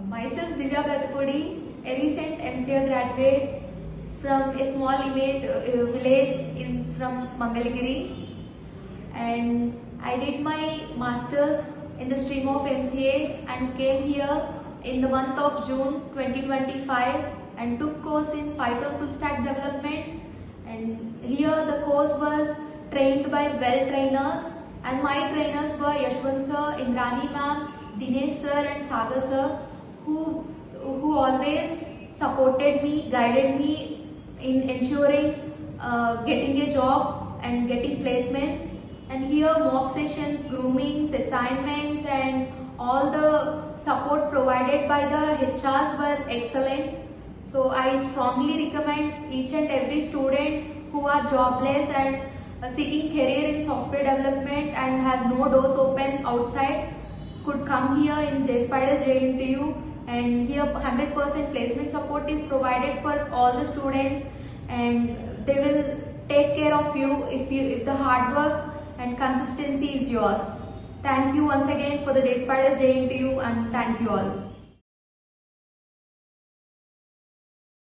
Myself Divya Bothapudi, a recent MCA graduate from a small village from Mangalagiri, and I did my masters in the stream of MCA and came here in the month of June 2025 and took course in Python full stack development. And here the course was trained by well trainers, and my trainers were Yashwant sir, Indrani ma'am, Dinesh sir and Sagar sir, who always supported me, guided me in ensuring getting a job and getting placements. And here mock sessions, groomings, assignments and all the support provided by the HRs were excellent. So I strongly recommend each and every student who are jobless and seeking career in software development and has no doors open outside could come here in Jspiders JNTU, and here 100% placement support is provided for all the students, and they will take care of you if the hard work and consistency is yours. Thank you once again for the Jspiders JNTU, and thank you all.